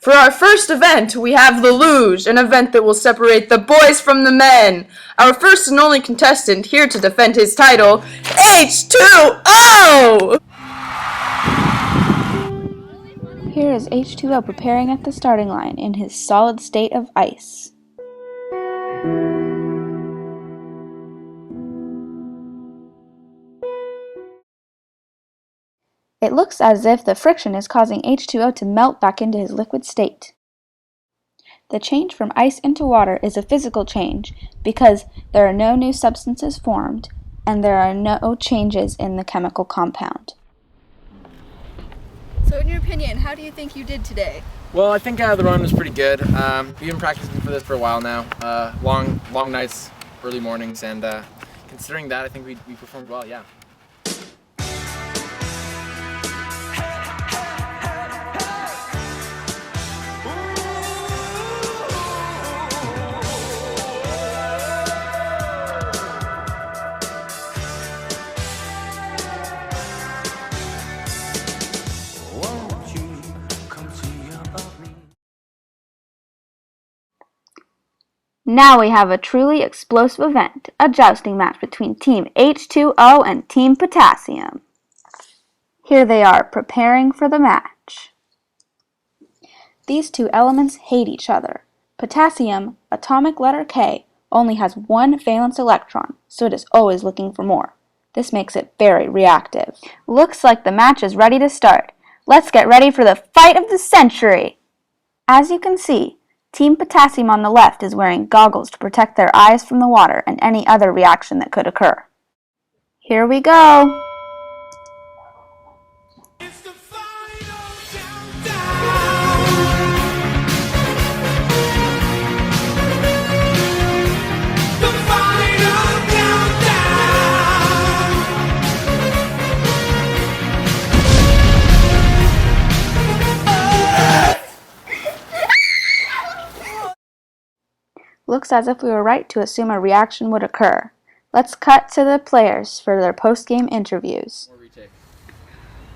For our first event, we have the luge, an event that will separate the boys from the men. Our first and only contestant here to defend his title, H2O! Here is H2O preparing at the starting line in his solid state of ice. It looks as if the friction is causing H2O to melt back into his liquid state. The change from ice into water is a physical change because there are no new substances formed and there are no changes in the chemical compound. So in your opinion, how do you think you did today? Well, I think the run was pretty good. We've been practicing for this for a while now. Long nights, early mornings, and considering that, I think we performed well, yeah. Now we have a truly explosive event, a jousting match between Team H2O and Team Potassium. Here they are, preparing for the match. These two elements hate each other. Potassium, atomic letter K, only has one valence electron, so it is always looking for more. This makes it very reactive. Looks like the match is ready to start. Let's get ready for the fight of the century! As you can see, Team Potassium on the left is wearing goggles to protect their eyes from the water and any other reaction that could occur. Here we go! Looks as if we were right to assume a reaction would occur. Let's cut to the players for their post-game interviews.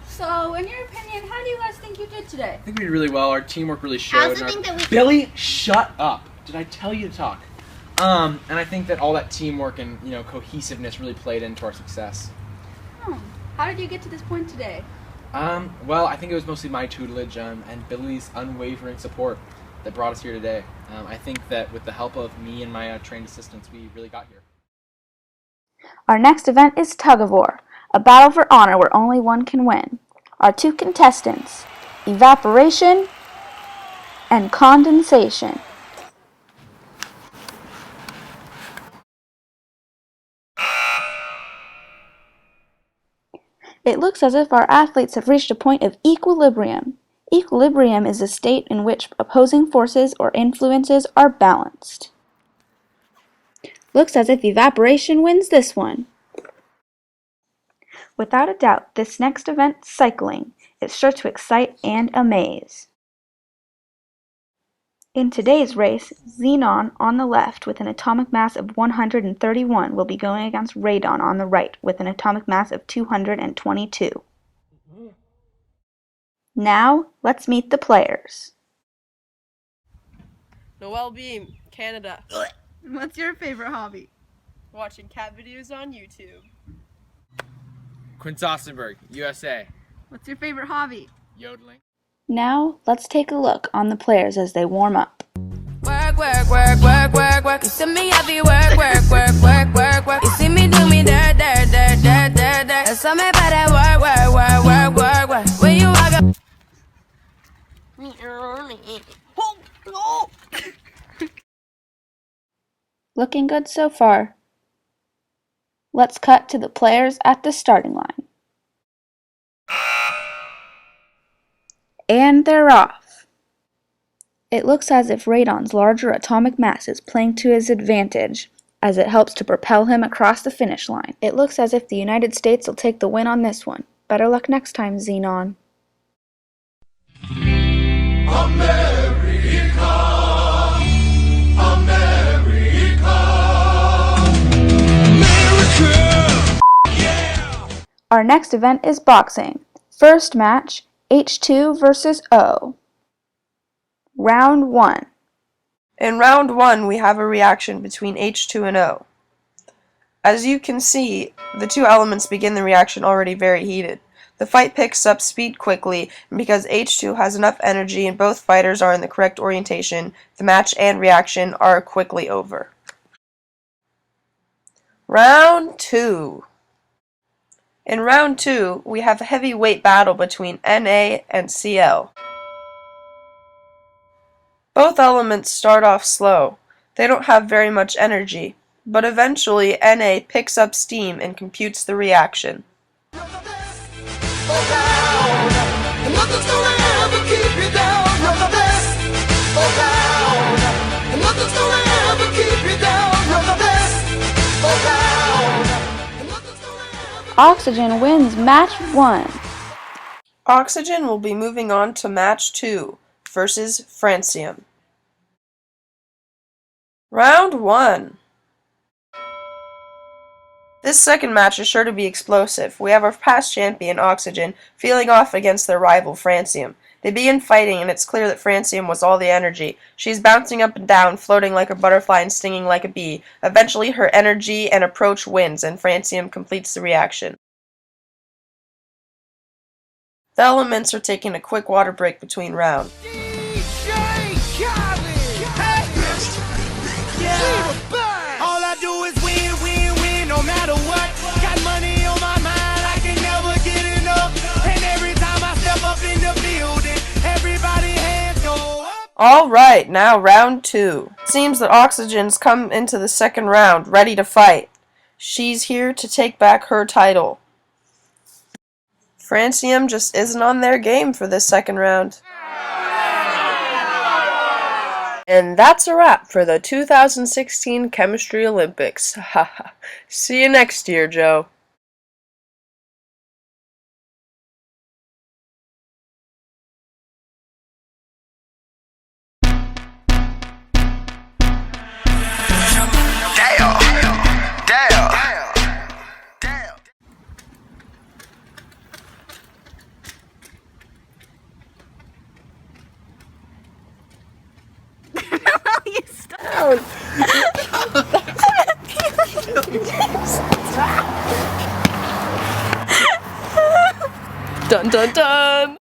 So, in your opinion, how do you guys think you did today? I think we did really well. Our teamwork really showed. Billy, shut up! Did I tell you to talk? And I think that all that teamwork and cohesiveness really played into our success. How did you get to this point today? Well, I think it was mostly my tutelage and Billy's unwavering support that brought us here today. I think that with the help of me and my trained assistants, we really got here. Our next event is tug of war, a battle for honor where only one can win. Our two contestants, evaporation and condensation. It looks as if our athletes have reached a point of equilibrium. Equilibrium is a state in which opposing forces or influences are balanced. Looks as if evaporation wins this one. Without a doubt, this next event, cycling, is sure to excite and amaze. In today's race, xenon on the left with an atomic mass of 131 will be going against radon on the right with an atomic mass of 222. Now, let's meet the players. Noelle Beam, Canada. What's your favorite hobby? Watching cat videos on YouTube. Quince, USA. What's your favorite hobby? Yodeling. Now, let's take a look on the players as they warm up. Work, work, work, work, work, work. You see me heavy work, work, work, work, work, work. You see me do me dirt, dirt, dirt, dirt, dirt, dirt. There's something about that work, work, work, work, work, work. When you walk up. Looking good so far. Let's cut to the players at the starting line. And they're off. It looks as if radon's larger atomic mass is playing to his advantage as it helps to propel him across the finish line. It looks as if the United States will take the win on this one. Better luck next time, Xenon. America, yeah! Our next event is boxing. First match, H2 versus O. Round 1. In round 1, we have a reaction between H2 and O. As you can see, the two elements begin the reaction already very heated. The fight picks up speed quickly, and because H2 has enough energy and both fighters are in the correct orientation, the match and reaction are quickly over. Round 2. In round 2, we have a heavyweight battle between Na and Cl. Both elements start off slow. They don't have very much energy, but eventually Na picks up steam and computes the reaction. Oxygen wins match 1. Oxygen will be moving on to match 2 versus francium. Round 1. This second match is sure to be explosive. We have our past champion, Oxygen, feeling off against their rival, francium. They begin fighting, and it's clear that francium was all the energy. She's bouncing up and down, floating like a butterfly and stinging like a bee. Eventually, her energy and approach wins, and francium completes the reaction. The elements are taking a quick water break between rounds. All I do is win, win, win, no matter what. Got money on my mind, I can never get enough. And every time I step up in the building, everybody hands go up. Alright, now round 2. Seems that Oxygen's come into the second round, ready to fight. She's here to take back her title. Francium just isn't on their game for this second round. And that's a wrap for the 2016 Chemistry Olympics. Haha. See you next year, Joe. Dun dun dun!